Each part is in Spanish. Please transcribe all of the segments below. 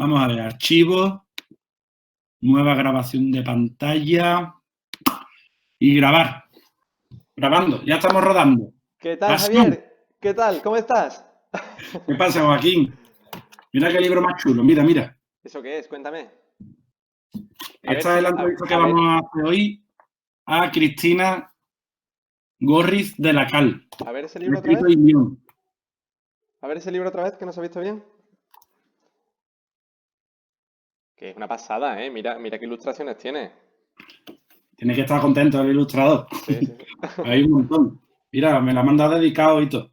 Vamos a ver, archivos, nueva grabación de pantalla y grabar. Grabando, ya estamos rodando. ¿Qué tal, Javier? ¿Qué tal? ¿Cómo estás? ¿Qué pasa, Joaquín? Mira qué libro más chulo, mira. ¿Eso qué es? Cuéntame. Esta es la entrevista que vamos a hacer hoy a Cristina Gorriz de la Cal. A ver ese libro otra vez. A ver ese libro otra vez, que no se ha visto bien. Que es una pasada, ¿eh? Mira qué ilustraciones tiene. Tiene que estar contento el ilustrador. Sí. Hay un montón. Mira, me la manda dedicado y todo.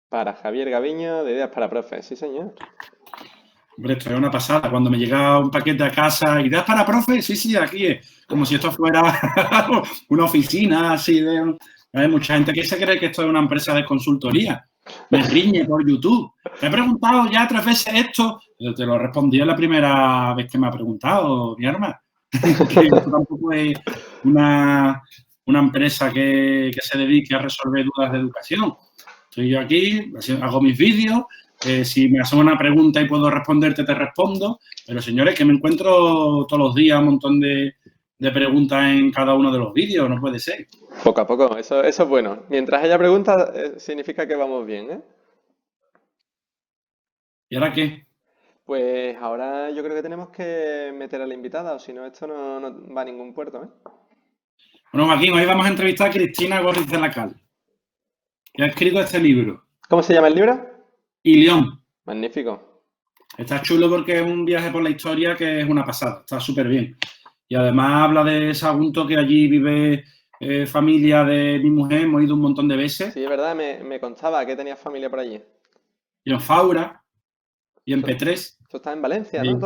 Para Javier Gaviño, de Ideas para Profes. Sí, señor. Hombre, esto es una pasada. Cuando me llega un paquete a casa, ¿ideas para profes? Sí, aquí es. Como si esto fuera una oficina así de... Hay mucha gente que se cree que esto es una empresa de consultoría. Me riñe por YouTube. Te he preguntado ya 3 veces esto. Te lo respondí en la primera vez que me ha preguntado, mi hermana. Que esto tampoco es una empresa que se dedique a resolver dudas de educación. Estoy yo aquí, hago mis vídeos. Si me haces una pregunta y puedo responderte, te respondo. Pero, señores, que me encuentro todos los días un montón de preguntas en cada uno de los vídeos. No puede ser. Poco a poco, eso es bueno. Mientras haya preguntas, significa que vamos bien, ¿eh? ¿Y ahora qué? Pues ahora yo creo que tenemos que meter a la invitada, o si no, esto no va a ningún puerto, ¿eh? Bueno, Joaquín, hoy vamos a entrevistar a Cristina Gorriz de la Cal, que ha escrito este libro. ¿Cómo se llama el libro? Ilión. Magnífico. Está chulo porque es un viaje por la historia que es una pasada, está súper bien. Y además habla de Sagunto, que allí vive familia de mi mujer, hemos ido un montón de veces. Sí, es verdad, me constaba que tenías familia por allí. Y en Faura, y en P3. Esto está en Valencia, ¿no?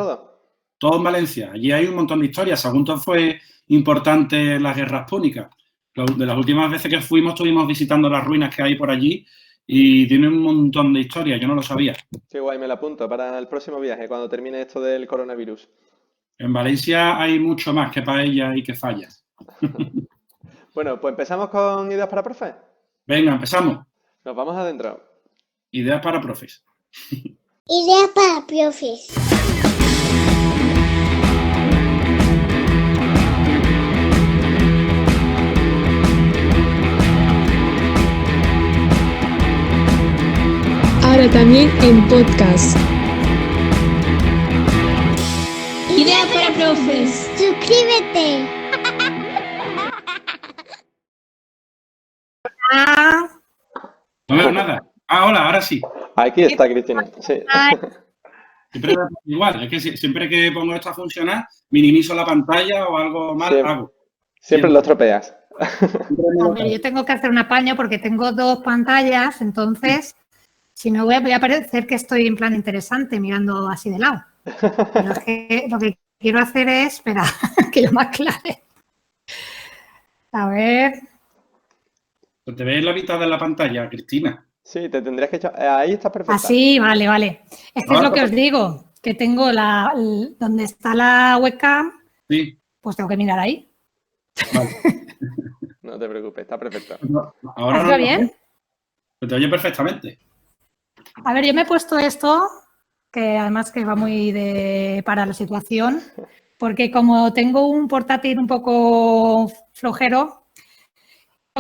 Todo en Valencia. Allí hay un montón de historias. Sagunto fue importante en las guerras púnicas. De las últimas veces que fuimos, estuvimos visitando las ruinas que hay por allí y tiene un montón de historias. Yo no lo sabía. Qué guay, me la apunto para el próximo viaje, cuando termine esto del coronavirus. En Valencia hay mucho más que paella y que fallas. Bueno, pues empezamos con Ideas para Profes. Venga, empezamos. Nos vamos adentro. Ideas para profes. Ideas para profes. Ahora también en podcast. Ideas para profes. Suscríbete. No veo nada. Hola, ahora sí. Aquí está Cristina. Sí. Siempre igual, es que siempre que pongo esto a funcionar, minimizo la pantalla o algo mal hago. Siempre lo estropeas. A ver, yo tengo que hacer un apaño porque tengo 2 pantallas, entonces, si no voy a parecer que estoy en plan interesante mirando así de lado. Pero es que lo que quiero hacer es, espera, que yo me aclare. A ver. ¿Te ves la mitad de la pantalla, Cristina? Sí, te tendrías que echar... Ahí está perfecta. Así, vale. Es que es lo que os digo, que tengo donde está la webcam, sí. Pues tengo que mirar ahí. Vale. No te preocupes, está perfecto. Ahora ¿Está bien? Te oye perfectamente. A ver, yo me he puesto esto, que además que va muy para la situación, porque como tengo un portátil un poco flojero,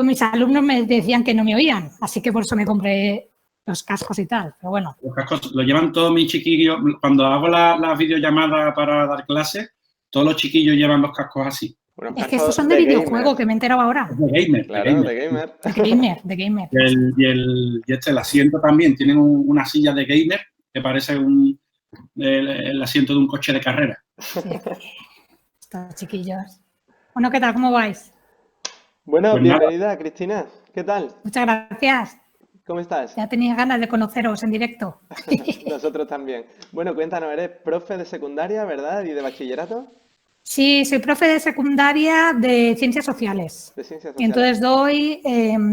mis alumnos me decían que no me oían, así que por eso me compré los cascos y tal, pero bueno. Los cascos lo llevan todos mis chiquillos. Cuando hago las videollamadas para dar clases, todos los chiquillos llevan los cascos así. Bueno, es que estos son de videojuego, que me he enterado ahora. De gamer. Claro, de gamer. Y el asiento también. Tienen una silla de gamer que parece el asiento de un coche de carrera. Sí. Estos chiquillos. Bueno, ¿qué tal? ¿Cómo vais? Bueno, pues bienvenida, Cristina. ¿Qué tal? Muchas gracias. ¿Cómo estás? Ya tenía ganas de conoceros en directo. Nosotros también. Bueno, cuéntanos, eres profe de secundaria, ¿verdad? ¿Y de bachillerato? Sí, soy profe de secundaria de Ciencias Sociales. De Ciencias Sociales. Y entonces doy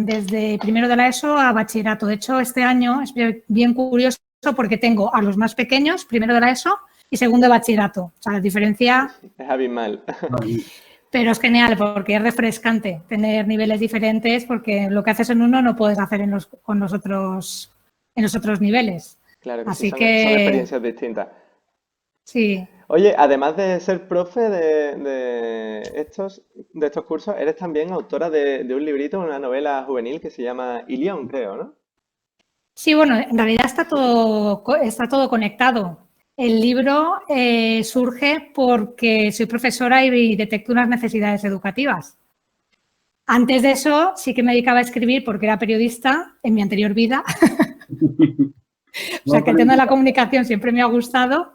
desde primero de la ESO a bachillerato. De hecho, este año es bien curioso porque tengo a los más pequeños, primero de la ESO y segundo de bachillerato. O sea, la diferencia... Es abismal. Pero es genial porque es refrescante tener niveles diferentes porque lo que haces en uno no puedes hacer en los otros niveles. Claro que Así son que experiencias distintas. sí. Oye, además de ser profe de estos cursos, eres también autora de un librito, una novela juvenil que se llama Ilión, creo, ¿no? Sí, bueno, en realidad está todo conectado. El libro surge porque soy profesora y detecto unas necesidades educativas. Antes de eso sí que me dedicaba a escribir porque era periodista en mi anterior vida. O sea, que el tema de la comunicación siempre me ha gustado,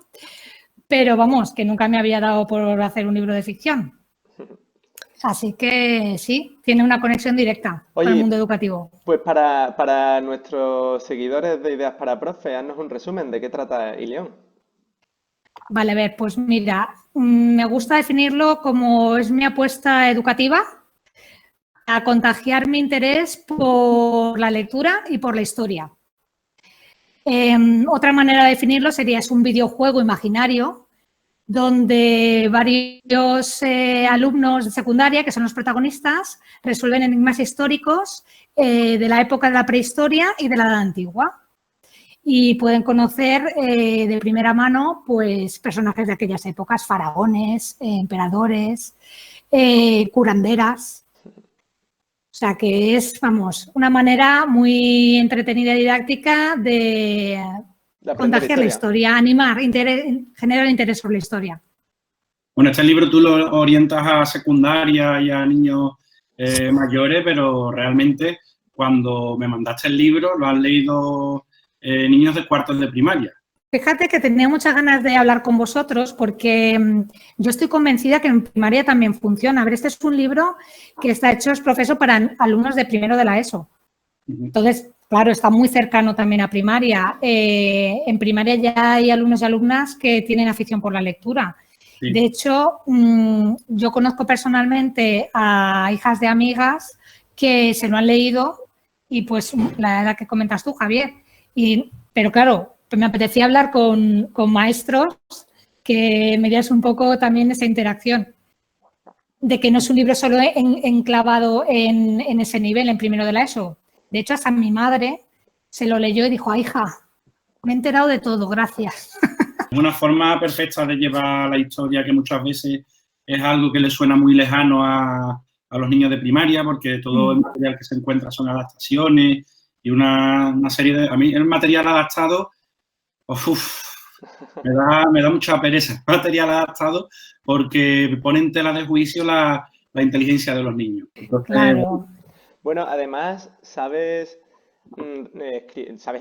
pero vamos, que nunca me había dado por hacer un libro de ficción. Así que sí, tiene una conexión directa con el Oye, mundo educativo. pues para nuestros seguidores de Ideas para Profe, haznos un resumen de qué trata Ilión. Vale, a ver, pues mira, me gusta definirlo como es mi apuesta educativa a contagiar mi interés por la lectura y por la historia. Otra manera de definirlo sería es un videojuego imaginario donde varios alumnos de secundaria, que son los protagonistas, resuelven enigmas históricos de la época de la prehistoria y de la Edad Antigua. Y pueden conocer de primera mano pues, personajes de aquellas épocas, faraones, emperadores, curanderas. O sea que es, vamos, una manera muy entretenida y didáctica de contagiar la historia, animar, generar interés por la historia. Bueno, este libro tú lo orientas a secundaria y a niños mayores, pero realmente cuando me mandaste el libro lo han leído niños de cuartos de primaria. Fíjate que tenía muchas ganas de hablar con vosotros porque yo estoy convencida que en primaria también funciona. A ver, este es un libro que está hecho, es profeso para alumnos de primero de la ESO. Entonces, claro, está muy cercano también a primaria. En primaria ya hay alumnos y alumnas que tienen afición por la lectura. Sí. De hecho, yo conozco personalmente a hijas de amigas que se lo han leído y pues la edad que comentas tú, Javier. Pero claro, me apetecía hablar con maestros que me dieras un poco también esa interacción de que no es un libro solo enclavado en ese nivel, en primero de la ESO. De hecho, hasta mi madre se lo leyó y dijo, hija, me he enterado de todo, gracias. Es una forma perfecta de llevar la historia que muchas veces es algo que le suena muy lejano a los niños de primaria porque todo el material que se encuentra son adaptaciones y una serie de... A mí el material adaptado, me da mucha pereza el material adaptado porque pone en tela de juicio la inteligencia de los niños. Entonces, claro. Bueno, además, sabes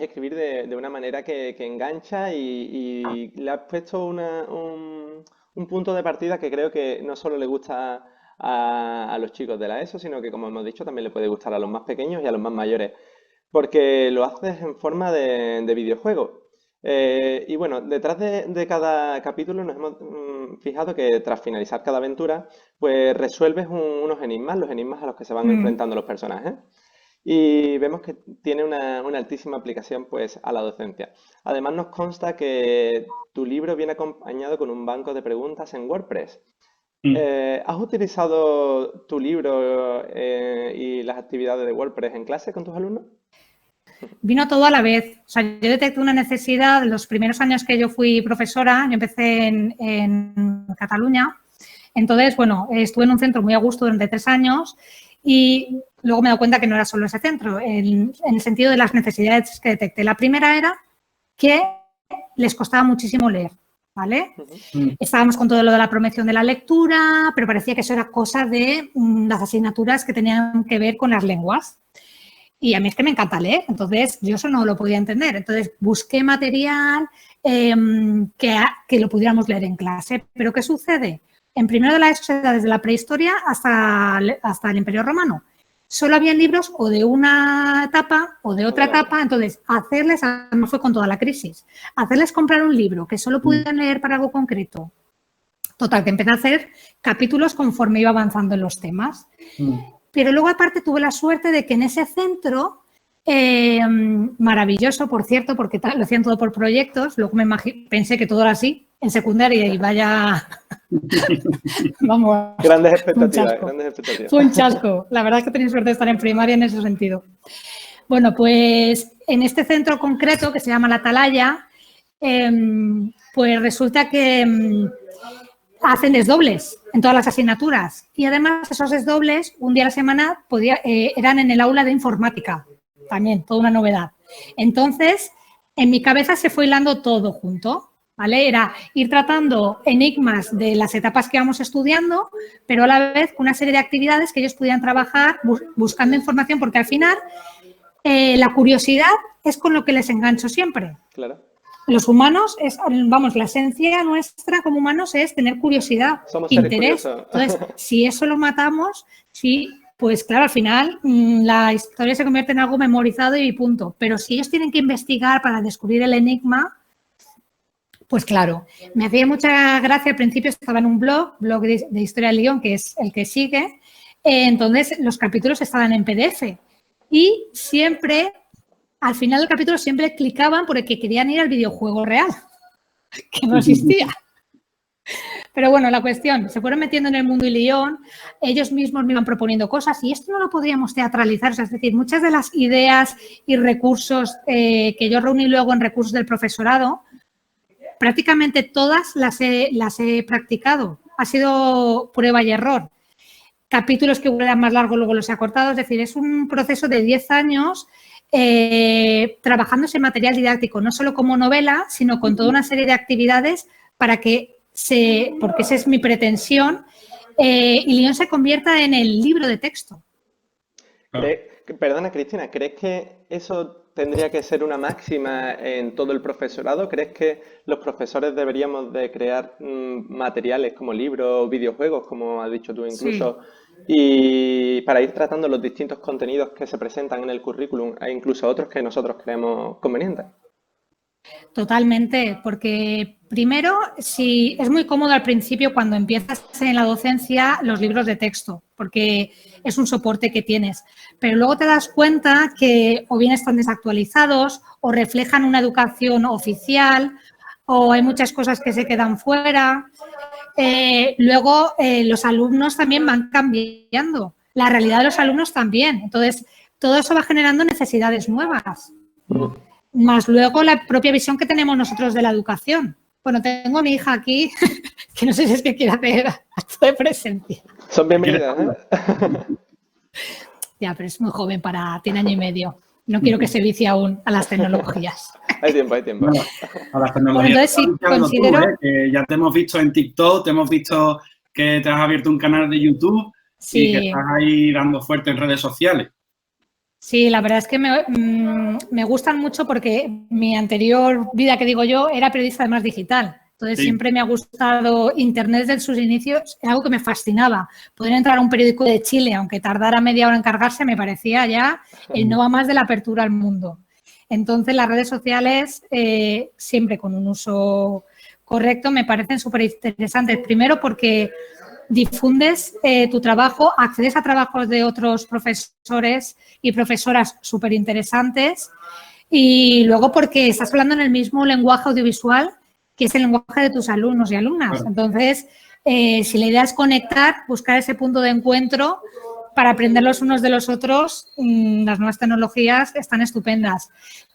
escribir de una manera que engancha y le has puesto un punto de partida que creo que no solo le gusta a los chicos de la ESO, sino que, como hemos dicho, también le puede gustar a los más pequeños y a los más mayores, porque lo haces en forma de videojuego. Y bueno, detrás de cada capítulo nos hemos fijado que tras finalizar cada aventura, pues resuelves unos enigmas, los enigmas a los que se van enfrentando los personajes. Y vemos que tiene una altísima aplicación pues, a la docencia. Además nos consta que tu libro viene acompañado con un banco de preguntas en WordPress. ¿Has utilizado tu libro y las actividades de WordPress en clase con tus alumnos? Vino todo a la vez. O sea, yo detecté una necesidad. Los primeros años que yo fui profesora, yo empecé en Cataluña. Entonces, bueno, estuve en un centro muy a gusto durante 3 años y luego me he dado cuenta que no era solo ese centro, en el sentido de las necesidades que detecté. La primera era que les costaba muchísimo leer, ¿vale? Estábamos con todo lo de la promoción de la lectura, pero parecía que eso era cosa de las asignaturas que tenían que ver con las lenguas. Y a mí es que me encanta leer, entonces yo eso no lo podía entender. Entonces busqué material que lo pudiéramos leer en clase. ¿Pero qué sucede? En primero de la ESO, desde la prehistoria hasta el Imperio Romano, solo habían libros o de una etapa o de otra etapa. Entonces, no fue con toda la crisis, hacerles comprar un libro que solo pudieran leer para algo concreto. Total, que empecé a hacer capítulos conforme iba avanzando en los temas. Pero luego, aparte, tuve la suerte de que en ese centro, maravilloso, por cierto, porque lo hacían todo por proyectos, luego pensé que todo era así, en secundaria y vaya... Vamos. Grandes expectativas. Fue un chasco. La verdad es que tenía suerte de estar en primaria en ese sentido. Bueno, pues en este centro concreto, que se llama La Atalaya, pues resulta que hacen desdobles en todas las asignaturas. Y además esos desdobles, un día a la semana, eran en el aula de informática. También, toda una novedad. Entonces, en mi cabeza se fue hilando todo junto. ¿Vale? Era ir tratando enigmas de las etapas que íbamos estudiando, pero a la vez con una serie de actividades que ellos pudieran trabajar buscando información, porque al final la curiosidad es con lo que les engancho siempre. Claro. Los humanos, la esencia nuestra como humanos es tener curiosidad, Somos seres interés. curiosos. Entonces, si eso lo matamos, sí, pues claro, al final la historia se convierte en algo memorizado y punto. Pero si ellos tienen que investigar para descubrir el enigma, pues claro, me hacía mucha gracia. Al principio estaba en un blog de Historia de Lyon, que es el que sigue. Entonces, los capítulos estaban en PDF. Y siempre, al final del capítulo, siempre clicaban porque querían ir al videojuego real, que no existía. Pero bueno, la cuestión, se fueron metiendo en el mundo de Lyon, ellos mismos me iban proponiendo cosas y esto no lo podríamos teatralizar. O sea, es decir, muchas de las ideas y recursos que yo reuní luego en recursos del profesorado, prácticamente todas las he practicado. Ha sido prueba y error. Capítulos que eran más largos luego los he acortado. Es decir, es un proceso de 10 años trabajando ese material didáctico, no solo como novela, sino con toda una serie de actividades para que porque esa es mi pretensión, y Lyon se convierta en el libro de texto. Perdona, Cristina, ¿crees que eso tendría que ser una máxima en todo el profesorado? ¿Crees que los profesores deberíamos de crear materiales como libros, videojuegos, como has dicho tú incluso, y para ir tratando los distintos contenidos que se presentan en el currículum e incluso otros que nosotros creemos convenientes? Totalmente, porque primero, si es muy cómodo al principio cuando empiezas en la docencia los libros de texto, porque es un soporte que tienes, pero luego te das cuenta que o bien están desactualizados o reflejan una educación oficial o hay muchas cosas que se quedan fuera. Luego los alumnos también van cambiando, la realidad de los alumnos también, entonces todo eso va generando necesidades nuevas. Más luego la propia visión que tenemos nosotros de la educación. Bueno, tengo a mi hija aquí, que no sé si es que quiere hacer acto de presencia. Son bienvenidas, ¿eh? Ya, pero es muy joven, tiene año y medio. No quiero que se vicie aún a las tecnologías. Hay tiempo, hay tiempo. Bueno, a las tecnologías. Bueno, entonces sí, considero... que ya te hemos visto en TikTok, te hemos visto que te has abierto un canal de YouTube y que estás ahí dando fuerte en redes sociales. Sí, la verdad es que me gustan mucho porque mi anterior vida, que digo yo, era periodista además digital. Entonces siempre me ha gustado Internet desde sus inicios, era algo que me fascinaba. Poder entrar a un periódico de Chile, aunque tardara media hora en cargarse, me parecía ya el no va más de la apertura al mundo. Entonces las redes sociales, siempre con un uso correcto, me parecen súper interesantes. Primero porque difundes tu trabajo, accedes a trabajos de otros profesores y profesoras súper interesantes, y luego porque estás hablando en el mismo lenguaje audiovisual que es el lenguaje de tus alumnos y alumnas. Claro. Entonces, si la idea es conectar, buscar ese punto de encuentro para aprender los unos de los otros, las nuevas tecnologías están estupendas.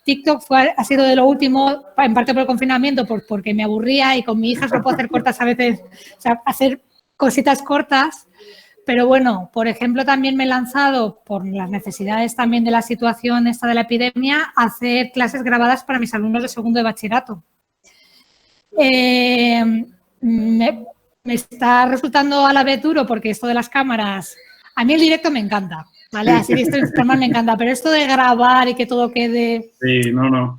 TikTok ha sido de lo último, en parte por el confinamiento, porque me aburría y con mi hija solo puedo hacer cortas a veces, o sea, hacer cositas cortas, pero bueno, por ejemplo, también me he lanzado, por las necesidades también de la situación esta de la epidemia, a hacer clases grabadas para mis alumnos de segundo de bachillerato. Me está resultando a la vez duro porque esto de las cámaras, a mí el directo me encanta, ¿vale? Así visto informal me encanta, pero esto de grabar y que todo quede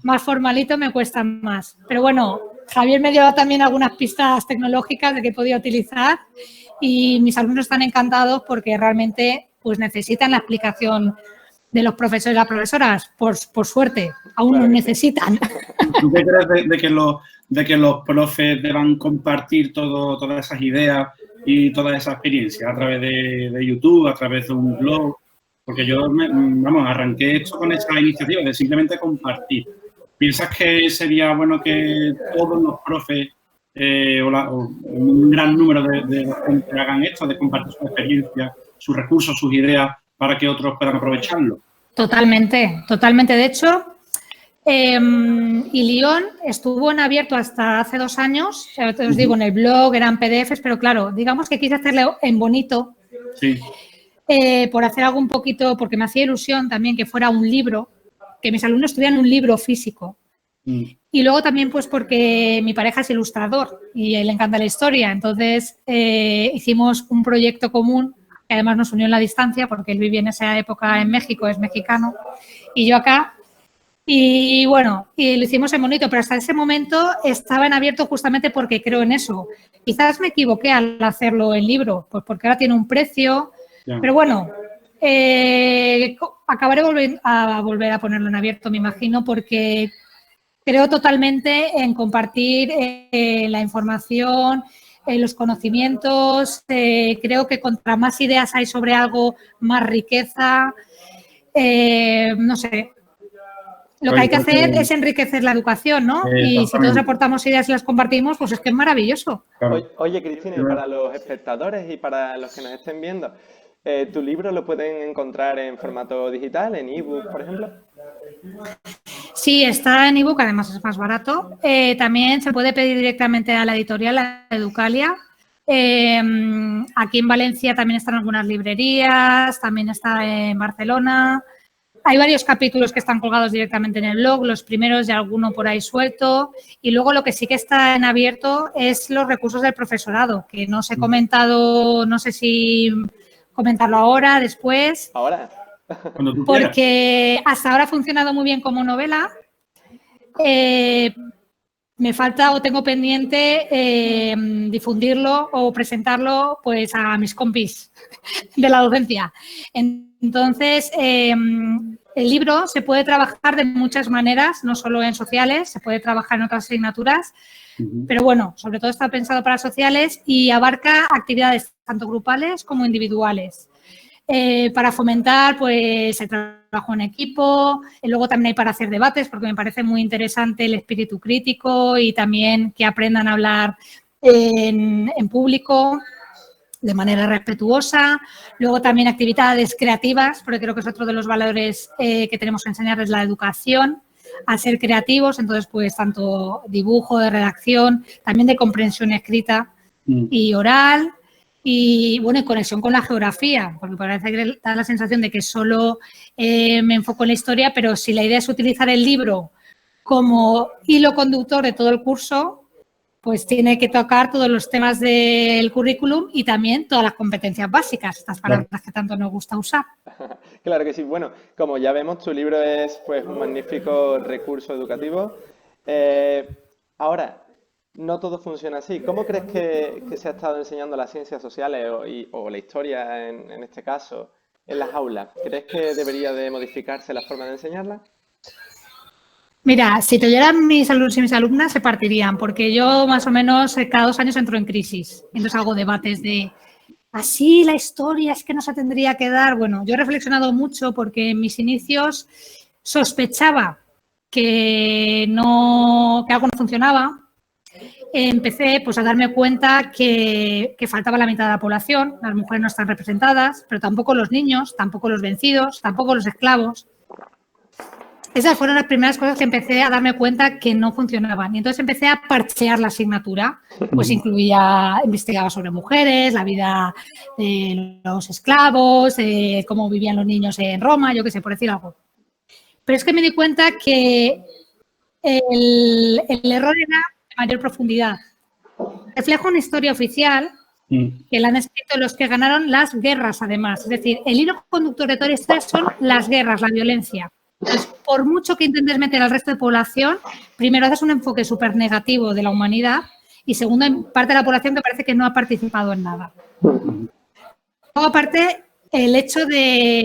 más formalito me cuesta más. Pero bueno, Javier me dio también algunas pistas tecnológicas de que podía utilizar y mis alumnos están encantados porque realmente pues necesitan la explicación de los profesores y las profesoras. Por suerte, aún no necesitan. ¿Tú qué crees de que los profes deban compartir todas esas ideas y toda esa experiencia a través de YouTube, a través de un blog? Porque yo, arranqué esto con esa iniciativa de simplemente compartir. ¿Piensas que sería bueno que todos los profes o un gran número de gente hagan esto, de compartir su experiencia, sus recursos, sus ideas, para que otros puedan aprovecharlo? Totalmente, totalmente. De hecho, Y Lyon estuvo en abierto hasta hace 2 años, os digo, en el blog, eran PDFs, pero claro, digamos que quise hacerle en bonito, Sí. por hacer algo un poquito, porque me hacía ilusión también que fuera un libro, que mis alumnos tuvieran un libro físico. Y luego también pues porque mi pareja es ilustrador y a él le encanta la historia, entonces hicimos un proyecto común que además nos unió en la distancia porque él vivía en esa época en México, es mexicano, y yo acá. Y bueno, y lo hicimos en bonito, pero hasta ese momento estaba en abierto justamente porque creo en eso. Quizás me equivoqué al hacerlo en libro, pues porque ahora tiene un precio, pero bueno, acabaré volver a ponerlo en abierto, me imagino, porque creo totalmente en compartir la información, los conocimientos. Creo que contra más ideas hay sobre algo, más riqueza. No sé. Lo que hay que hacer es enriquecer la educación, ¿no? Y si todos aportamos ideas y las compartimos, pues es que es maravilloso. Claro. Oye, Cristina, y para los espectadores y para los que nos estén viendo, ¿tu libro lo pueden encontrar en formato digital, en ebook, por ejemplo? Sí, está en ebook, además es más barato. También se puede pedir directamente a la editorial, a Educalia. Aquí en Valencia también están algunas librerías, también está en Barcelona. Hay varios capítulos que están colgados directamente en el blog, los primeros y alguno por ahí suelto. Y luego lo que sí que está en abierto es los recursos del profesorado, que no os he comentado, no sé si comentarlo ahora, después. Ahora. Porque hasta ahora ha funcionado muy bien como novela. Me falta o tengo pendiente difundirlo o presentarlo pues a mis compis de la docencia. Entonces, el libro se puede trabajar de muchas maneras, no solo en sociales, se puede trabajar en otras asignaturas, pero bueno, sobre todo está pensado para sociales y abarca actividades tanto grupales como individuales. Para fomentar pues el trabajo en equipo, luego también hay para hacer debates porque me parece muy interesante el espíritu crítico y también que aprendan a hablar en público de manera respetuosa. Luego también actividades creativas, porque creo que es otro de los valores que tenemos que enseñarles, la educación, a ser creativos. Entonces, pues tanto dibujo, de redacción, también de comprensión escrita y oral. Y, bueno, en conexión con la geografía, porque parece que da la sensación de que solo me enfoco en la historia, pero si la idea es utilizar el libro como hilo conductor de todo el curso, pues tiene que tocar todos los temas del currículum y también todas las competencias básicas, estas palabras que tanto nos gusta usar. Claro que sí. Bueno, como ya vemos, tu libro es pues un magnífico recurso educativo. Ahora, no todo funciona así. ¿Cómo crees que se ha estado enseñando las ciencias sociales o la historia, en este caso, en las aulas? ¿Crees que debería de modificarse la forma de enseñarla? Mira, si te oyeran mis alumnos y mis alumnas se partirían, porque yo más o menos cada 2 años entro en crisis. Entonces hago debates de, así la historia es que no se tendría que dar. Bueno, yo he reflexionado mucho porque en mis inicios sospechaba que algo no funcionaba. Empecé pues a darme cuenta que faltaba la mitad de la población, las mujeres no están representadas, pero tampoco los niños, tampoco los vencidos, tampoco los esclavos. Esas fueron las primeras cosas que empecé a darme cuenta que no funcionaban. Y entonces empecé a parchear la asignatura. Pues investigaba sobre mujeres, la vida de los esclavos, cómo vivían los niños en Roma, yo qué sé, por decir algo. Pero es que me di cuenta que el error era de mayor profundidad. Refleja una historia oficial que la han escrito los que ganaron las guerras, además. Es decir, el hilo conductor de toda la historia son las guerras, la violencia. Entonces, por mucho que intentes meter al resto de población, primero haces un enfoque súper negativo de la humanidad y segundo, hay parte de la población que parece que no ha participado en nada. Luego, aparte, el hecho de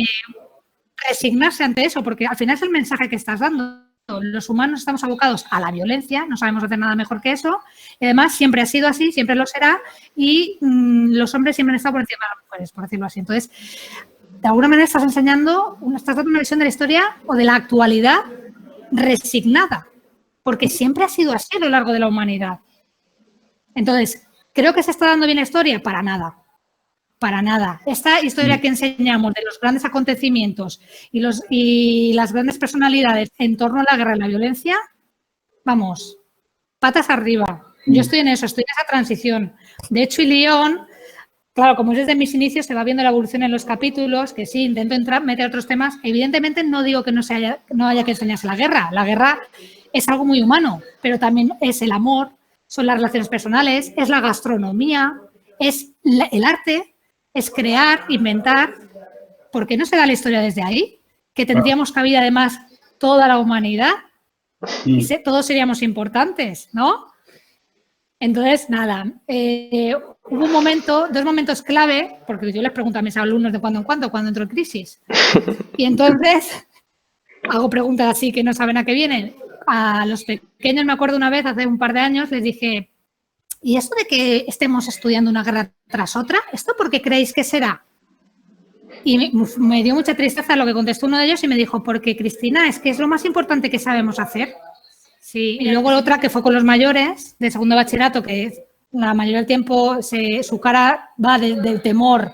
resignarse ante eso, porque al final es el mensaje que estás dando. Los humanos estamos abocados a la violencia, no sabemos hacer nada mejor que eso. Y además, siempre ha sido así, siempre lo será y los hombres siempre han estado por encima de las mujeres, por decirlo así. Entonces, de alguna manera estás dando una visión de la historia o de la actualidad resignada, porque siempre ha sido así a lo largo de la humanidad. Entonces, ¿creo que se está dando bien la historia? Para nada. Para nada. Esta historia que enseñamos de los grandes acontecimientos y las grandes personalidades en torno a la guerra y la violencia, vamos, patas arriba. Yo estoy en eso, estoy en esa transición. De hecho, Ilión, claro, como es desde mis inicios, se va viendo la evolución en los capítulos, que sí, intento meter otros temas. Evidentemente no digo que no haya que enseñarse la guerra. La guerra es algo muy humano, pero también es el amor, son las relaciones personales, es la gastronomía, es el arte, es crear, inventar. ¿Por qué no se da la historia desde ahí? Que tendríamos cabida además toda la humanidad y todos seríamos importantes, ¿no? Entonces, nada, hubo un momento, 2 momentos clave, porque yo les pregunto a mis alumnos de cuando en cuando entro en crisis. Y entonces hago preguntas así que no saben a qué vienen. A los pequeños, me acuerdo una vez, hace un par de años, les dije, ¿y esto de que estemos estudiando una guerra tras otra? ¿Esto por qué creéis que será? Y me dio mucha tristeza lo que contestó uno de ellos y me dijo, porque Cristina, es que es lo más importante que sabemos hacer. Sí, y luego la otra que fue con los mayores de segundo bachillerato, que la mayoría del tiempo su cara va del temor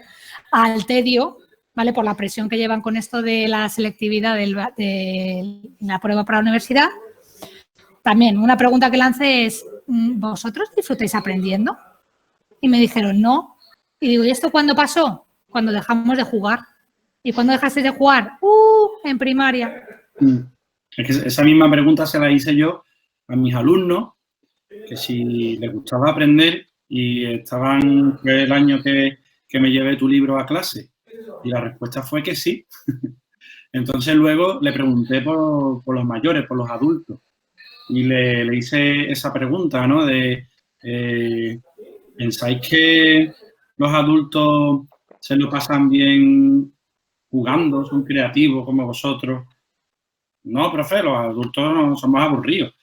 al tedio, ¿vale? Por la presión que llevan con esto de la selectividad de la prueba para la universidad. También una pregunta que lancé es, ¿vosotros disfrutáis aprendiendo? Y me dijeron, no. Y digo, ¿y esto cuándo pasó? Cuando dejamos de jugar. ¿Y cuándo dejasteis de jugar? En primaria. Es que esa misma pregunta se la hice yo a mis alumnos, que si les gustaba aprender y estaban el año que me llevé tu libro a clase. Y la respuesta fue que sí. Entonces luego le pregunté por los mayores, por los adultos. Y le hice esa pregunta, ¿no? ¿Pensáis que los adultos se lo pasan bien jugando, son creativos como vosotros? No, profe, los adultos no somos aburridos.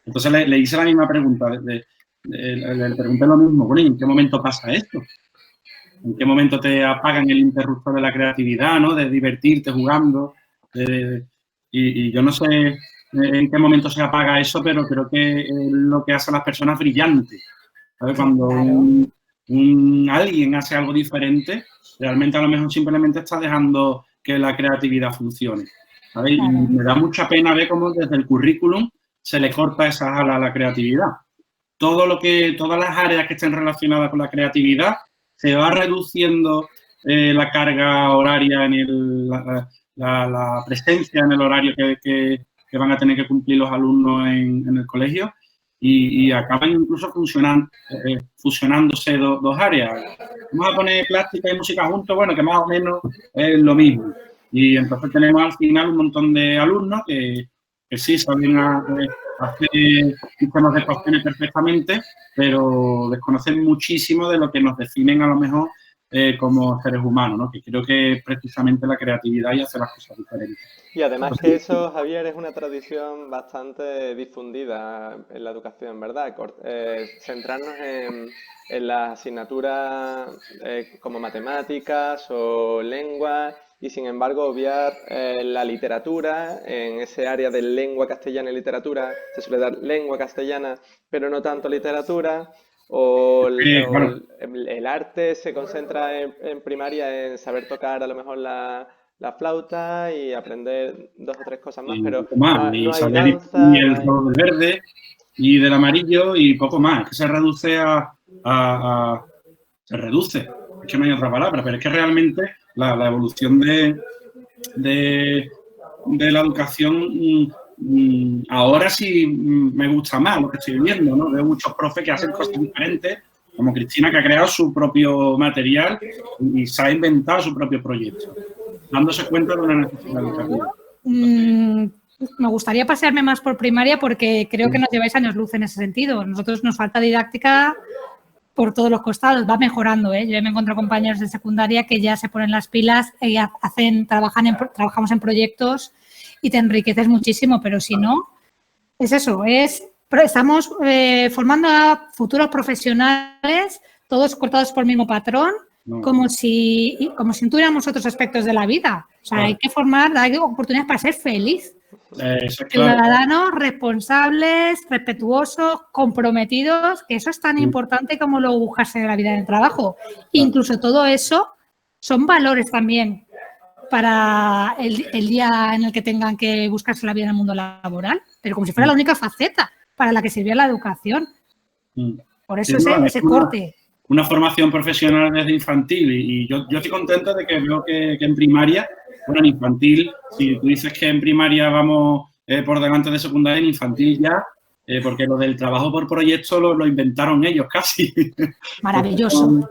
Entonces le hice la misma pregunta. Le pregunté lo mismo. Bueno, ¿en qué momento pasa esto? ¿En qué momento te apagan el interruptor de la creatividad, ¿no? De divertirte jugando. Y yo no sé en qué momento se apaga eso, pero creo que es lo que hace a las personas brillantes. ¿Sabes? Cuando alguien hace algo diferente, realmente a lo mejor simplemente está dejando que la creatividad funcione. ¿Sabes? Y me da mucha pena ver cómo desde el currículum se le corta esa ala a la creatividad. Todas las áreas que estén relacionadas con la creatividad se va reduciendo la carga horaria, la presencia en el horario que van a tener que cumplir los alumnos en el colegio y acaban incluso fusionándose dos áreas. Vamos a poner plástica y música juntos, bueno, que más o menos es lo mismo. Y entonces tenemos al final un montón de alumnos que sí saben hacer sistemas de ecuaciones perfectamente, pero desconocen muchísimo de lo que nos definen a lo mejor como seres humanos, ¿no? Que creo que es precisamente la creatividad y hacer las cosas diferentes. Y además que eso, Javier, es una tradición bastante difundida en la educación, ¿verdad? Centrarnos en las asignaturas como matemáticas o lenguas y, sin embargo, obviar la literatura. En ese área de lengua castellana y literatura se suele dar lengua castellana, pero no tanto literatura. O el arte se concentra en primaria en saber tocar a lo mejor la flauta y aprender 2 o 3 cosas más, pero no hay danza. Y el color del verde y del amarillo y poco más. Es que se reduce se reduce. Es que no hay otra palabra, pero es que realmente la evolución de la educación ahora sí me gusta más lo que estoy viendo, ¿no? Veo muchos profes que hacen cosas diferentes, como Cristina, que ha creado su propio material y se ha inventado su propio proyecto, dándose cuenta de la necesidad educativa. Me gustaría pasearme más por primaria porque creo que nos lleváis años luz en ese sentido. Nosotros nos falta didáctica por todos los costados, va mejorando, ¿eh? Yo me encuentro compañeros de secundaria que ya se ponen las pilas y trabajamos en proyectos y te enriqueces muchísimo, pero si no, es eso, estamos formando a futuros profesionales, todos cortados por el mismo patrón, como si tuviéramos otros aspectos de la vida. O sea, hay que formar, hay oportunidades para ser feliz. Eso es claro. Ciudadanos responsables, respetuosos, comprometidos, que eso es tan importante como luego buscarse de la vida en el trabajo. Incluso todo eso son valores también para el día en el que tengan que buscarse la vida en el mundo laboral, pero como si fuera la única faceta para la que sirvió la educación. Por eso ese corte. Una formación profesional desde infantil y yo estoy contento de que veo que en primaria, bueno, en infantil, si tú dices que en primaria vamos por delante de secundaria, en infantil ya, porque lo del trabajo por proyecto lo inventaron ellos casi. Maravilloso.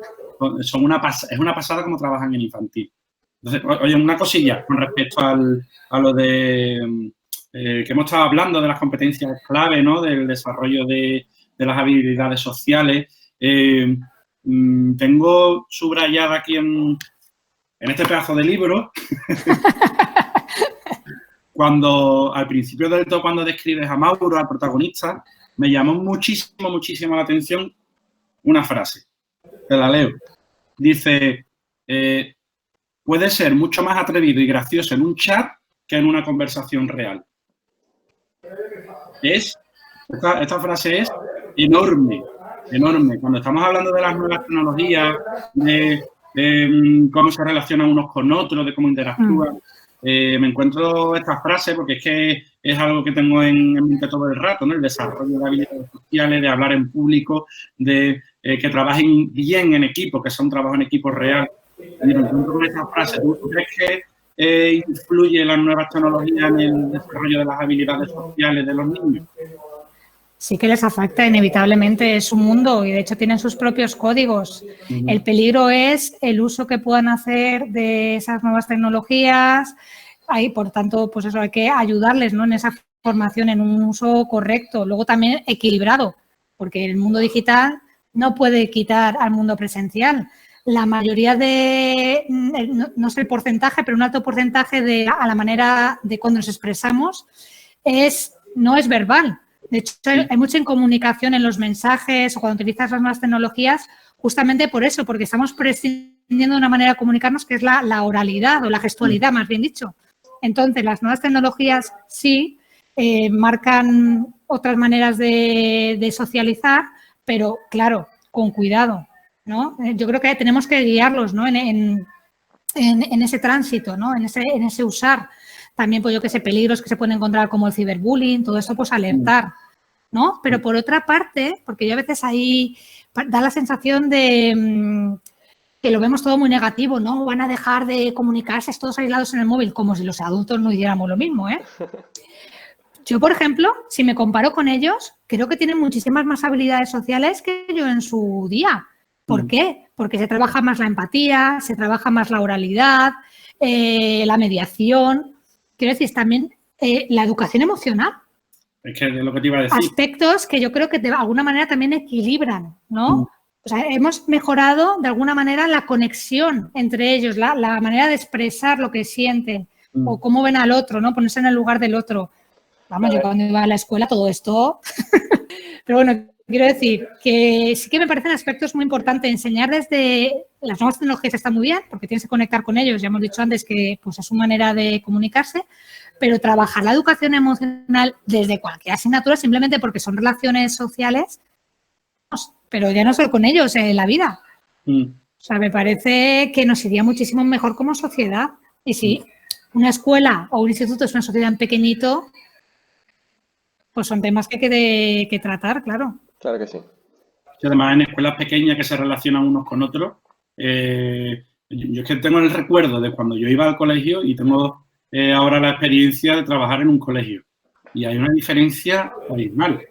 Es una pasada cómo trabajan en infantil. Entonces, oye, una cosilla con respecto a lo de que hemos estado hablando de las competencias clave, ¿no? Del desarrollo de las habilidades sociales. Tengo subrayada aquí en este pedazo de libro, cuando al principio del todo, cuando describes a Mauro, al protagonista, me llamó muchísimo la atención una frase. Te la leo. Dice, puede ser mucho más atrevido y gracioso en un chat que en una conversación real. Esta frase es enorme. Cuando estamos hablando de las nuevas tecnologías, de cómo se relacionan unos con otros, de cómo interactúan, me encuentro esta frase porque es que es algo que tengo en mente todo el rato, ¿no? El desarrollo de habilidades sociales, de hablar en público, de que trabajen bien en equipo, que sea un trabajo en equipo real. Y me encuentro con esta frase. ¿Tú crees que influye las nuevas tecnologías en el desarrollo de las habilidades sociales de los niños? Sí que les afecta inevitablemente, es un mundo y de hecho tienen sus propios códigos. El peligro es el uso que puedan hacer de esas nuevas tecnologías. Ahí, por tanto, pues eso, hay que ayudarles, ¿no? En esa formación, en un uso correcto. Luego también equilibrado, porque el mundo digital no puede quitar al mundo presencial. La mayoría no sé el porcentaje, pero un alto porcentaje a la manera de cuando nos expresamos no es verbal. De hecho, hay mucha incomunicación en los mensajes o cuando utilizas las nuevas tecnologías, justamente por eso, porque estamos prescindiendo de una manera de comunicarnos que es la oralidad o la gestualidad, más bien dicho. Entonces, las nuevas tecnologías sí marcan otras maneras de socializar, pero claro, con cuidado, ¿no? Yo creo que tenemos que guiarlos, ¿no? en ese tránsito, ¿no? En ese usar. También, pues yo que sé, peligros que se pueden encontrar como el ciberbullying, todo eso, pues alertar, ¿no? Pero por otra parte, porque yo a veces ahí da la sensación de que lo vemos todo muy negativo, ¿no? Van a dejar de comunicarse todos aislados en el móvil, como si los adultos no hiciéramos lo mismo, ¿eh? Yo, por ejemplo, si me comparo con ellos, creo que tienen muchísimas más habilidades sociales que yo en su día. ¿Por qué? Porque se trabaja más la empatía, se trabaja más la oralidad, la mediación. Quiero decir, también la educación emocional. Es que es lo que te iba a decir. Aspectos que yo creo que de alguna manera también equilibran, ¿no? O sea, hemos mejorado de alguna manera la conexión entre ellos, la manera de expresar lo que sienten o cómo ven al otro, ¿no? Ponerse en el lugar del otro. Vamos, yo cuando iba a la escuela todo esto... Pero bueno, quiero decir que sí que me parecen aspectos muy importantes. Enseñar desde las nuevas tecnologías está muy bien porque tienes que conectar con ellos. Ya hemos dicho antes que pues, es su manera de comunicarse, pero trabajar la educación emocional desde cualquier asignatura simplemente porque son relaciones sociales, pero ya no solo con ellos, en la vida. O sea, me parece que nos iría muchísimo mejor como sociedad. Y si una escuela o un instituto es una sociedad en pequeñito, pues son temas que hay que tratar, claro. Claro que sí. Y además, en escuelas pequeñas que se relacionan unos con otros, yo es que tengo el recuerdo de cuando yo iba al colegio y tengo ahora la experiencia de trabajar en un colegio. Y hay una diferencia abismal.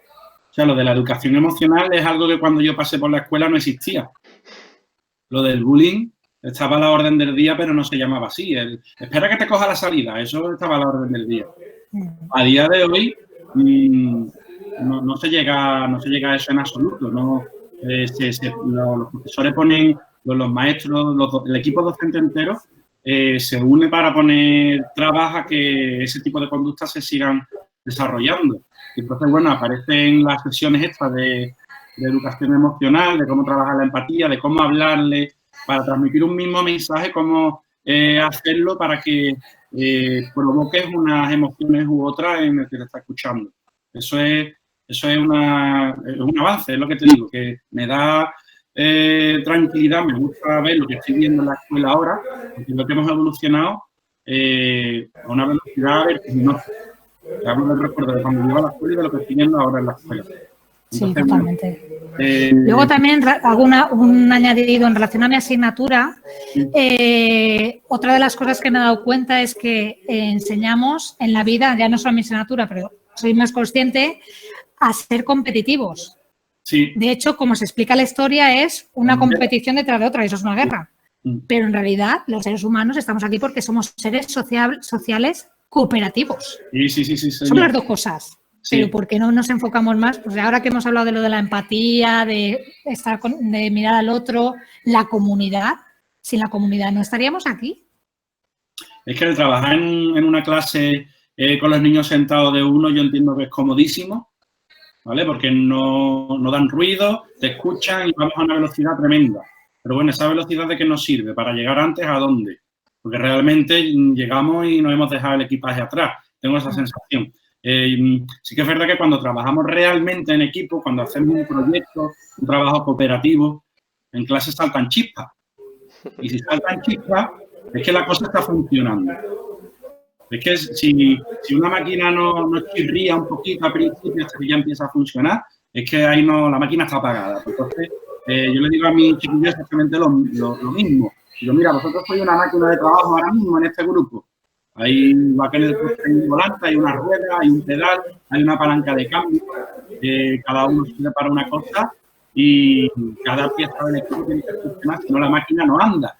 O sea, lo de la educación emocional es algo que cuando yo pasé por la escuela no existía. Lo del bullying estaba a la orden del día, pero no se llamaba así. Espera que te coja la salida, eso estaba a la orden del día. A día de hoy no se llega a eso en absoluto. No, los profesores ponen, los maestros, el equipo docente entero se une para poner trabas a que ese tipo de conductas se sigan desarrollando. Y entonces, bueno, aparecen las sesiones estas de educación emocional, de cómo trabajar la empatía, de cómo hablarle para transmitir un mismo mensaje, cómo hacerlo para que provoques unas emociones u otras en el que te está escuchando. Eso es un avance, es lo que te digo, que me da tranquilidad, me gusta ver lo que estoy viendo en la escuela ahora, porque lo que hemos evolucionado a una velocidad vertiginosa. Hablo del recuerdo de cuando iba a la escuela y de lo que estoy viendo ahora en la escuela. Sí, totalmente. Luego también hago un añadido en relación a mi asignatura. Otra de las cosas que me he dado cuenta es que enseñamos en la vida, ya no solo en mi asignatura, pero soy más consciente, a ser competitivos. Sí. De hecho, como se explica la historia, es una competición detrás de otra, y eso es una guerra. Pero en realidad, los seres humanos estamos aquí porque somos seres sociales cooperativos. Sí. Son las dos cosas. Sí. Pero ¿por qué no nos enfocamos más? Pues ahora que hemos hablado de lo de la empatía, de mirar al otro, la comunidad, sin la comunidad no estaríamos aquí. Es que el trabajar en una clase con los niños sentados de uno, yo entiendo que es comodísimo, ¿vale? Porque no dan ruido, te escuchan y vamos a una velocidad tremenda. Pero bueno, ¿esa velocidad de qué nos sirve? ¿Para llegar antes a dónde? Porque realmente llegamos y nos hemos dejado el equipaje atrás. Tengo esa sensación. Sí que es verdad que cuando trabajamos realmente en equipo, cuando hacemos un proyecto, un trabajo cooperativo, en clase saltan chispas. Y si saltan chispas, es que la cosa está funcionando. Es que si una máquina no chirría un poquito al principio hasta que ya empieza a funcionar, es que ahí no, la máquina está apagada. Entonces, yo le digo a mis chiquillos exactamente lo mismo. Digo, mira, vosotros sois una máquina de trabajo ahora mismo en este grupo. Hay un volante, hay una rueda, hay un pedal, hay una palanca de cambio. Cada uno sirve para una cosa y cada pieza del equipo tiene que funcionar, si no la máquina no anda.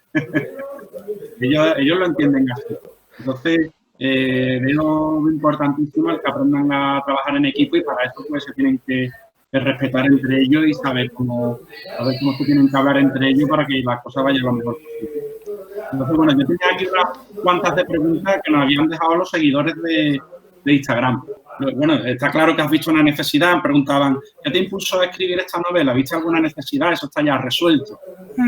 ellos lo entienden así. Entonces, veo importantísimo el que aprendan a trabajar en equipo y para eso pues se tienen que respetar entre ellos y saber cómo se tienen que hablar entre ellos para que la cosa vaya lo mejor posible. Entonces, bueno, yo tenía aquí unas cuantas de preguntas que nos habían dejado los seguidores de Instagram. Bueno, está claro que has visto una necesidad, preguntaban, ¿qué te impulsó a escribir esta novela? ¿Viste alguna necesidad? Eso está ya resuelto.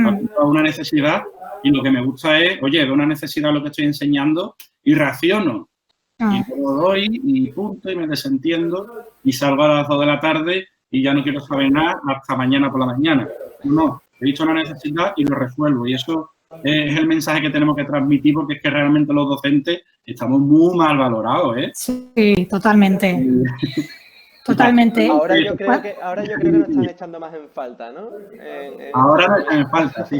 Has visto una necesidad y lo que me gusta es, oye, veo una necesidad lo que estoy enseñando y reacciono. Y lo doy y punto y me desentiendo y salgo a las 2 de la tarde y ya no quiero saber nada hasta mañana por la mañana. No, he visto una necesidad y lo resuelvo y eso es el mensaje que tenemos que transmitir porque es que realmente los docentes estamos muy mal valorados, ¿eh? Sí, totalmente. Totalmente. Ahora yo creo que nos están echando más en falta, ¿no? Ahora nos echan en falta, sí.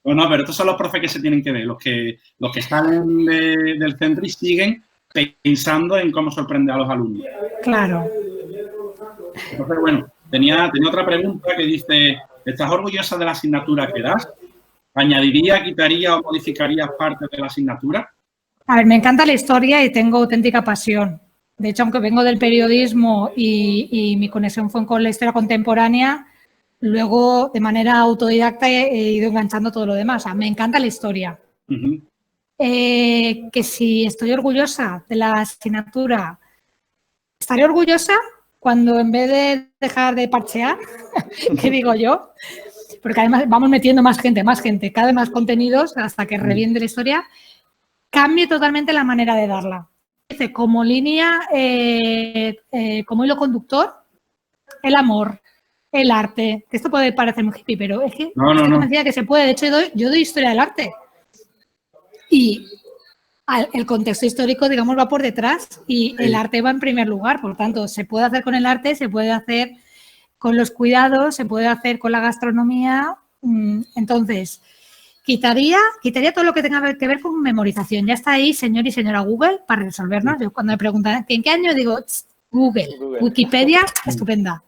Bueno, pero estos son los profes que se tienen que ver, los que salen del centro y siguen pensando en cómo sorprender a los alumnos. Claro. Entonces, bueno, tenía otra pregunta que dice, ¿estás orgullosa de la asignatura que das? ¿Añadiría, quitaría o modificarías parte de la asignatura? A ver, me encanta la historia y tengo auténtica pasión. De hecho, aunque vengo del periodismo y mi conexión fue con la historia contemporánea, luego de manera autodidacta he ido enganchando todo lo demás. O sea, me encanta la historia. Que si estoy orgullosa de la asignatura, estaré orgullosa cuando en vez de dejar de parchear, ¿qué digo yo? Porque además vamos metiendo más gente, cada vez más contenidos hasta que reviente la historia, cambie totalmente la manera de darla. Como línea, como hilo conductor, el amor, el arte. Esto puede parecer muy hippie, pero es que estoy convencida que se puede. De hecho, yo doy historia del arte. Y el contexto histórico, digamos, va por detrás y el arte va en primer lugar. Por lo tanto, se puede hacer con el arte, se puede hacer con los cuidados, se puede hacer con la gastronomía. Entonces, quitaría todo lo que tenga que ver con memorización. Ya está ahí, señor y señora Google, para resolvernos. Yo cuando me preguntan ¿en qué año? Digo, Google. Wikipedia, estupenda.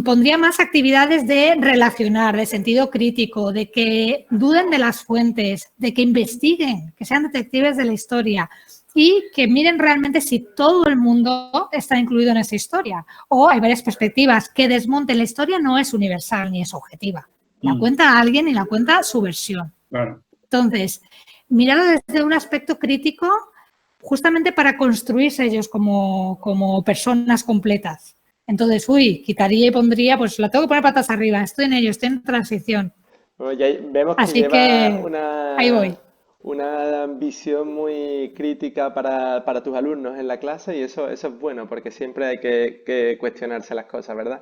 Pondría más actividades de relacionar, de sentido crítico, de que duden de las fuentes, de que investiguen, que sean detectives de la historia y que miren realmente si todo el mundo está incluido en esa historia. O hay varias perspectivas. Que desmonten la historia no es universal ni es objetiva. La cuenta alguien y la cuenta su versión. Claro. Entonces, mirarlo desde un aspecto crítico justamente para construirse ellos como personas completas. Entonces, quitaría y pondría, pues la tengo que poner patas arriba, estoy en ello, estoy en transición. Bueno, ya vemos que así lleva que ahí voy. una visión muy crítica para tus alumnos en la clase y eso es bueno porque siempre hay que cuestionarse las cosas, ¿verdad?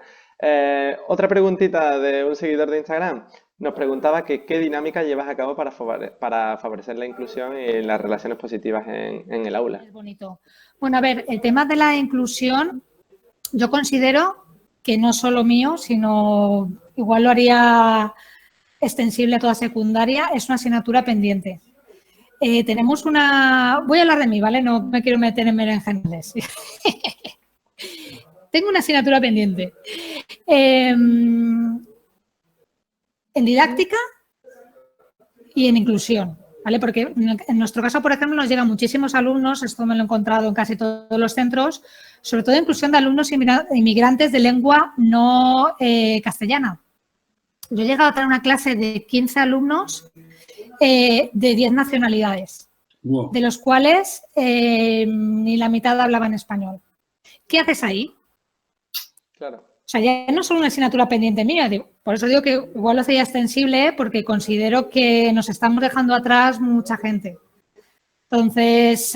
Otra preguntita de un seguidor de Instagram. Nos preguntaba que qué dinámica llevas a cabo para favorecer la inclusión y las relaciones positivas en el aula. Es bonito. Bueno, a ver, el tema de la inclusión, yo considero que no solo mío, sino igual lo haría extensible a toda secundaria, es una asignatura pendiente. Tenemos una... Voy a hablar de mí, ¿vale? No me quiero meter en berenjenales. Tengo una asignatura pendiente. En didáctica y en inclusión, ¿vale? Porque en nuestro caso, por ejemplo, nos llegan muchísimos alumnos, esto me lo he encontrado en casi todos los centros, sobre todo inclusión de alumnos inmigrantes de lengua no castellana. Yo he llegado a tener una clase de 15 alumnos de 10 nacionalidades, Wow. de los cuales ni la mitad hablaban español. ¿Qué haces ahí? Claro. O sea, ya no solo una asignatura pendiente mía, por eso digo que igual lo hacía extensible, porque considero que nos estamos dejando atrás mucha gente. Entonces,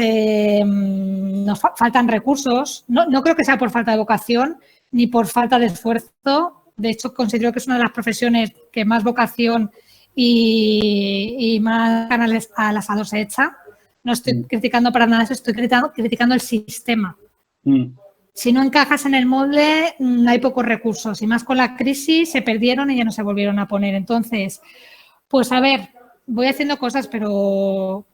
nos faltan recursos. No creo que sea por falta de vocación ni por falta de esfuerzo. De hecho, considero que es una de las profesiones que más vocación y más ganas al asador se echa. No estoy criticando para nada eso, estoy criticando el sistema. Si no encajas en el molde, hay pocos recursos. Y más con la crisis, se perdieron y ya no se volvieron a poner. Entonces, pues a ver, voy haciendo cosas, pero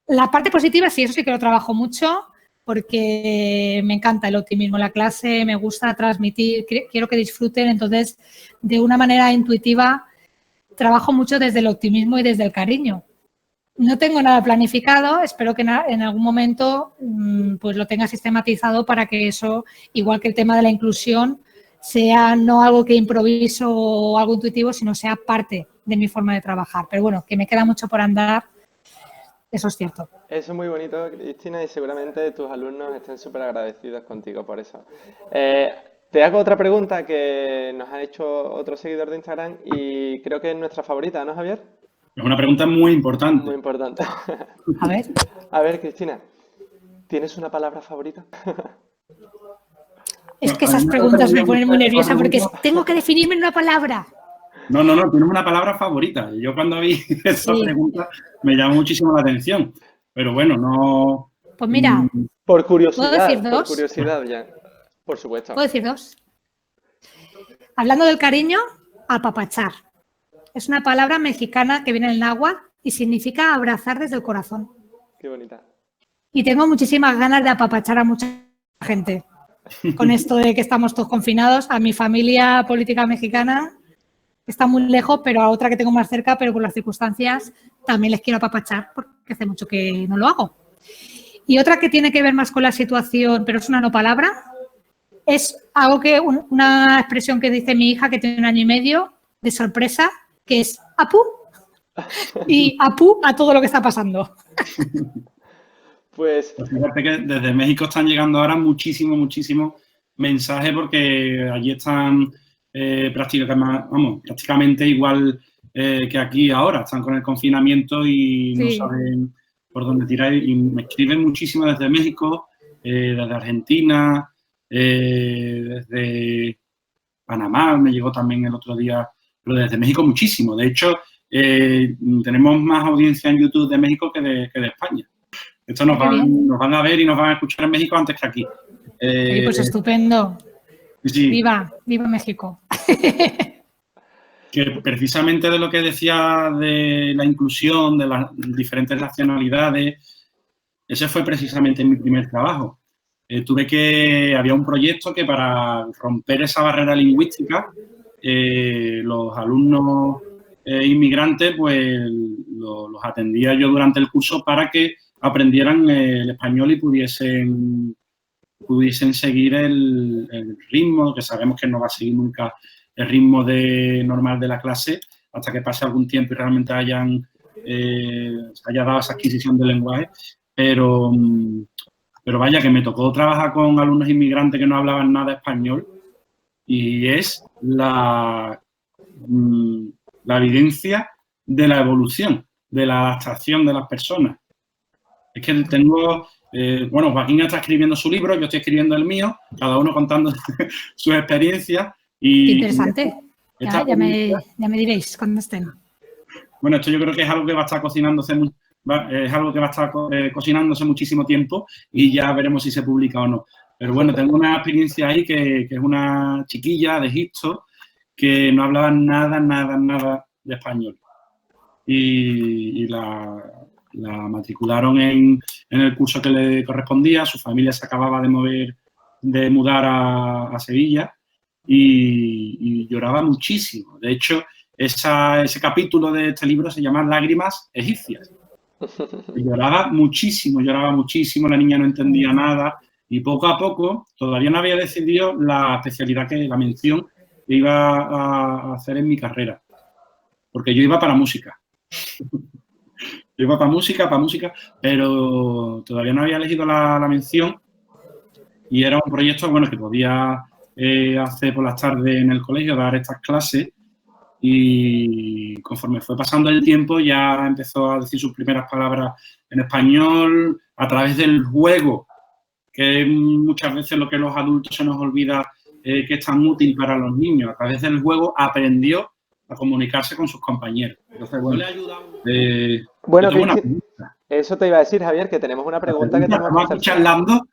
la parte positiva sí, eso sí que lo trabajo mucho porque me encanta el optimismo en la clase, me gusta transmitir, quiero que disfruten. Entonces, de una manera intuitiva, trabajo mucho desde el optimismo y desde el cariño. No tengo nada planificado, espero que en algún momento pues lo tenga sistematizado para que eso, igual que el tema de la inclusión, sea no algo que improviso o algo intuitivo, sino sea parte de mi forma de trabajar. Pero bueno, que me queda mucho por andar, eso es cierto. Eso es muy bonito, Cristina, y seguramente tus alumnos estén súper agradecidos contigo por eso. Te hago otra pregunta que nos ha hecho otro seguidor de Instagram y creo que es nuestra favorita, ¿no, Javier? Es una pregunta muy importante. Muy importante. A ver. A ver, Cristina, ¿tienes una palabra favorita? Es que esas preguntas me ponen muy nerviosa porque tengo que definirme en una palabra. No, tienes una palabra favorita. Yo cuando vi esa pregunta me llamó muchísimo la atención. Pero bueno, no... Pues mira, Por curiosidad, ¿puedo decir dos? por curiosidad ya. Por supuesto. ¿Puedo decir dos? Hablando del cariño, apapachar. Es una palabra mexicana que viene del náhuatl y significa abrazar desde el corazón. Qué bonita. Y tengo muchísimas ganas de apapachar a mucha gente. Con esto de que estamos todos confinados, a mi familia política mexicana está muy lejos, pero a otra que tengo más cerca, pero por las circunstancias también les quiero apapachar porque hace mucho que no lo hago. Y otra que tiene que ver más con la situación, pero es una no palabra, es algo que una expresión que dice mi hija que tiene 1 año y medio de sorpresa, que es apú. Y apú a todo lo que está pasando. Pues fíjate que desde México están llegando ahora muchísimos mensajes porque allí están prácticamente igual que aquí ahora. Están con el confinamiento y no saben por dónde tirar. Y me escriben muchísimo desde México, desde Argentina, desde Panamá. Me llegó también el otro día, pero desde México muchísimo. De hecho, tenemos más audiencia en YouTube de México que de España. Esto nos van a ver y nos van a escuchar en México antes que aquí. Pues estupendo. Sí. Viva México. Que precisamente de lo que decía de la inclusión, de las diferentes nacionalidades, ese fue precisamente mi primer trabajo. Había un proyecto que para romper esa barrera lingüística, los alumnos inmigrantes, pues los atendía yo durante el curso para que aprendieran el español y pudiesen seguir el ritmo, que sabemos que no va a seguir nunca el ritmo normal de la clase hasta que pase algún tiempo y realmente se haya dado esa adquisición del lenguaje. Pero vaya, que me tocó trabajar con alumnos inmigrantes que no hablaban nada español y es la evidencia de la evolución. de la adaptación de las personas. Es que tengo, bueno, Joaquín está escribiendo su libro, yo estoy escribiendo el mío, cada uno contando sus experiencias. Y interesante. Ya me diréis cuando estén. Bueno, esto yo creo que es algo que va a estar cocinándose, cocinándose muchísimo tiempo y ya veremos si se publica o no. Pero bueno, tengo una experiencia ahí que es una chiquilla de Egipto que no hablaba nada de español. Y la matricularon en el curso que le correspondía. Su familia se acababa de mudar a Sevilla y lloraba muchísimo. De hecho, ese capítulo de este libro se llama Lágrimas egipcias. Y lloraba muchísimo, la niña no entendía nada y poco a poco todavía no había decidido la especialidad, la mención que iba a hacer en mi carrera, porque yo iba para música. Yo iba para música, pero todavía no había elegido la mención y era un proyecto, bueno, que podía hacer por las tardes en el colegio, dar estas clases. Y conforme fue pasando el tiempo ya empezó a decir sus primeras palabras en español a través del juego, que es muchas veces lo que los adultos se nos olvida que es tan útil para los niños. A través del juego aprendió a comunicarse con sus compañeros. Entonces, bueno, eso te iba a decir, Javier, que tenemos una pregunta que tenemos que hacer. Charlando.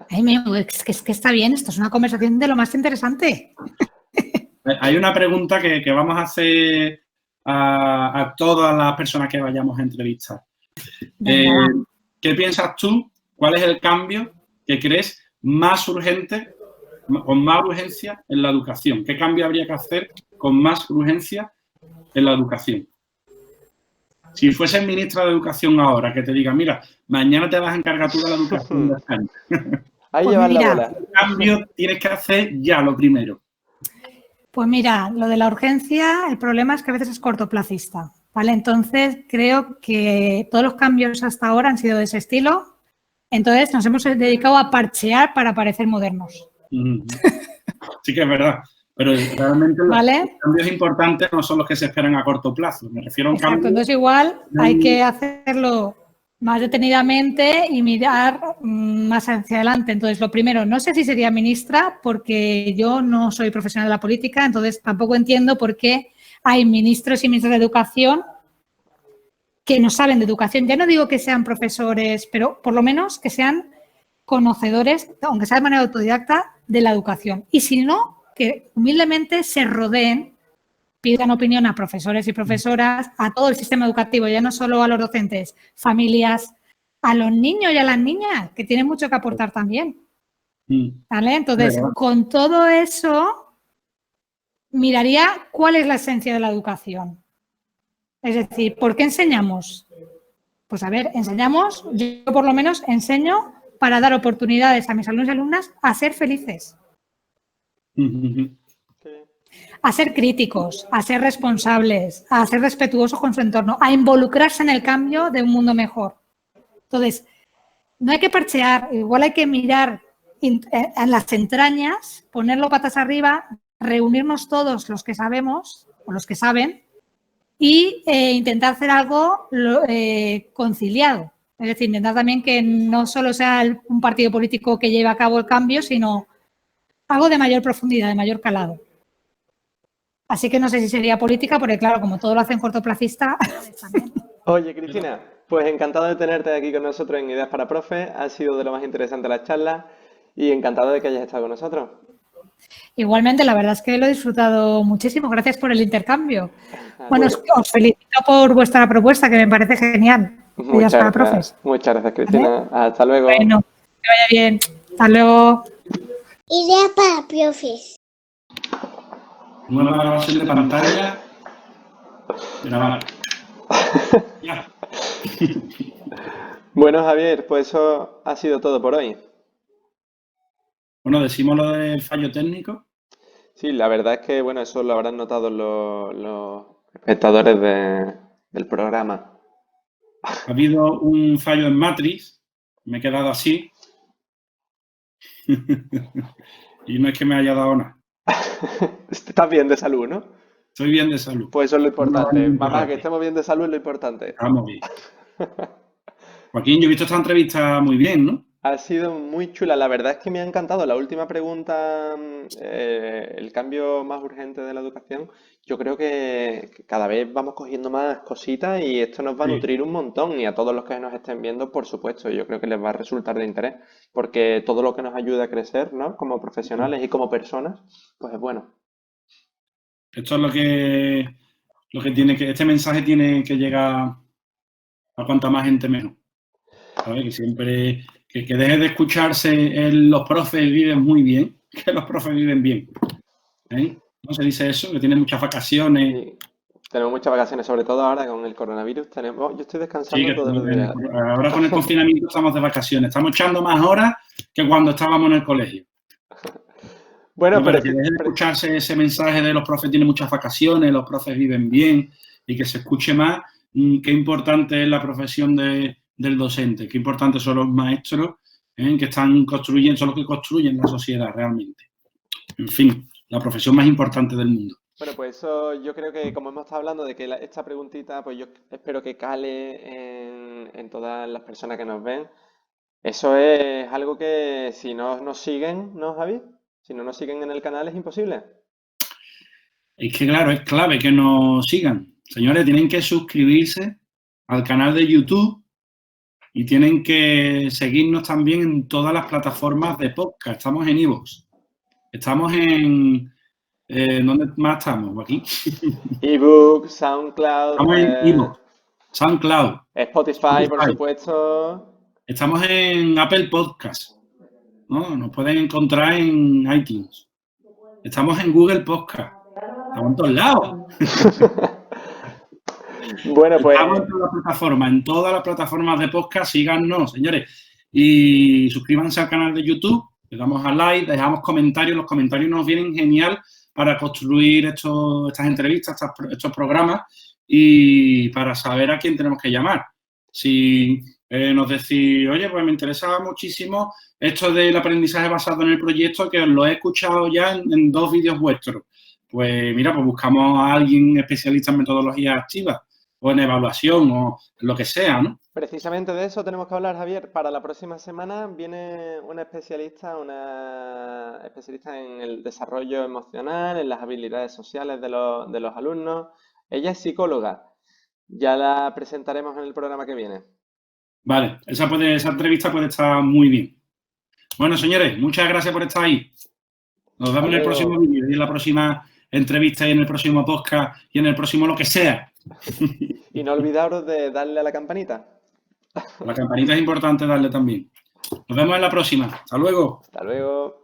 Es que está bien, esto es una conversación de lo más interesante. Hay una pregunta que vamos a hacer a todas las personas que vayamos a entrevistar. ¿Qué piensas tú? ¿Cuál es el cambio que crees más urgente, con más urgencia en la educación? ¿Qué cambio habría que hacer con más urgencia en la educación? Si fueses ministra de Educación ahora, que te diga, mira, mañana te vas a encargar tú de la educación de España. Ahí llevas la bola. ¿Qué cambio tienes que hacer ya lo primero? Pues mira, lo de la urgencia, el problema es que a veces es cortoplacista, ¿vale? Entonces, creo que todos los cambios hasta ahora han sido de ese estilo. Entonces, nos hemos dedicado a parchear para parecer modernos. Sí que es verdad, pero realmente ¿vale? Los cambios importantes no son los que se esperan a corto plazo. Me refiero a un cambio. Entonces, igual hay que hacerlo más detenidamente y mirar más hacia adelante. Entonces, lo primero, no sé si sería ministra porque yo no soy profesional de la política, entonces tampoco entiendo por qué hay ministros y ministras de educación que no saben de educación. Ya no digo que sean profesores, pero por lo menos que sean conocedores, aunque sea de manera autodidacta, de la educación. Y si no, que humildemente se rodeen, pidan opinión a profesores y profesoras, a todo el sistema educativo, ya no solo a los docentes, familias, a los niños y a las niñas, que tienen mucho que aportar también. ¿Vale? Entonces, con todo eso, miraría cuál es la esencia de la educación. Es decir, ¿por qué enseñamos? Pues a ver, enseñamos, yo por lo menos enseño para dar oportunidades a mis alumnos y alumnas a ser felices. A ser críticos, a ser responsables, a ser respetuosos con su entorno, a involucrarse en el cambio de un mundo mejor. Entonces, no hay que parchear, igual hay que mirar en las entrañas, ponerlo patas arriba, reunirnos todos los que sabemos o los que saben y intentar hacer algo conciliado. Es decir, intentar también que no solo sea un partido político que lleve a cabo el cambio, sino algo de mayor profundidad, de mayor calado. Así que no sé si sería política, porque claro, como todo lo hacen cortoplacista. Oye, Cristina, pues encantado de tenerte aquí con nosotros en Ideas para Profe. Ha sido de lo más interesante la charla y encantado de que hayas estado con nosotros. Igualmente, la verdad es que lo he disfrutado muchísimo. Gracias por el intercambio. Bueno, os felicito por vuestra propuesta, que me parece genial. Muchas gracias, Cristina. ¿Vale? Hasta luego. Bueno, que vaya bien. Hasta luego. Ideas para Profes. Nueva grabación de pantalla. Grabar. Ya. Bueno, Javier, pues eso ha sido todo por hoy. Bueno, decimos lo del fallo técnico. Sí, la verdad es que, bueno, eso lo habrán notado los espectadores del programa. Ha habido un fallo en Matrix. Me he quedado así. Y no es que me haya dado nada. Estás bien de salud, ¿no? Estoy bien de salud. Pues eso es lo importante. No, Mamá, que estemos bien de salud es lo importante. Estamos bien. Joaquín, yo he visto esta entrevista muy bien, ¿no? Ha sido muy chula. La verdad es que me ha encantado. La última pregunta, el cambio más urgente de la educación, yo creo que cada vez vamos cogiendo más cositas y esto nos va a Sí. nutrir un montón. Y a todos los que nos estén viendo, por supuesto, yo creo que les va a resultar de interés. Porque todo lo que nos ayuda a crecer, ¿no? Como profesionales y como personas, pues es bueno. Esto es lo que tiene que, este mensaje tiene que llegar a cuanta más gente mejor. ¿Sabes? Que siempre, que deje de escucharse los profes viven muy bien, que los profes viven bien. ¿Eh? ¿No se dice eso? Que tienen muchas vacaciones. Y tenemos muchas vacaciones, sobre todo ahora con el coronavirus. Yo estoy Sí, descansando que todos los días. ahora con el confinamiento estamos de vacaciones. Estamos echando más horas que cuando estábamos en el colegio. Bueno, No, pero pero que deje de escucharse ese mensaje de los profes tienen muchas vacaciones, los profes viven bien y que se escuche más qué importante es la profesión del docente, qué importantes son los maestros que están construyendo, son los que construyen la sociedad realmente. En fin, la profesión más importante del mundo. Bueno, pues eso yo creo que como hemos estado hablando de que esta preguntita, pues yo espero que cale en todas las personas que nos ven. Eso es algo que si no nos siguen, ¿no, Javi? Si no nos siguen en el canal es imposible. Es que, claro, es clave que nos sigan. Señores, tienen que suscribirse al canal de YouTube y tienen que seguirnos también en todas las plataformas de podcast. Estamos en iVoox. Estamos en... ¿dónde más estamos, Joaquín? ebook, SoundCloud, Estamos en iVoox, SoundCloud, Spotify, por supuesto. Estamos en Apple Podcast, ¿no? Nos pueden encontrar en iTunes. Estamos en Google Podcast. Estamos en todos lados. Bueno, pues Estamos en todas las plataformas de podcast. Síganos, señores. Y suscríbanse al canal de YouTube. Le damos a like, dejamos comentarios. Los comentarios nos vienen genial para construir estas entrevistas, estos programas y para saber a quién tenemos que llamar. Si nos decís, oye, pues me interesa muchísimo esto del aprendizaje basado en el proyecto, que lo he escuchado ya en 2 vídeos vuestros. Pues mira, pues buscamos a alguien especialista en metodología activa o en evaluación o lo que sea, ¿no? precisamente de eso tenemos que hablar, Javier. Para la próxima semana viene una especialista en el desarrollo emocional, en las habilidades sociales de los alumnos. Ella es psicóloga. Ya la presentaremos en el programa que viene. Vale, esa entrevista puede estar muy bien. Bueno, señores, muchas gracias por estar ahí. Nos vemos en el próximo vídeo y en la próxima entrevista y en el próximo podcast y en el próximo lo que sea. Y no olvidaros de darle a la campanita. La campanita es importante darle también. Nos vemos en la próxima. Hasta luego. Hasta luego.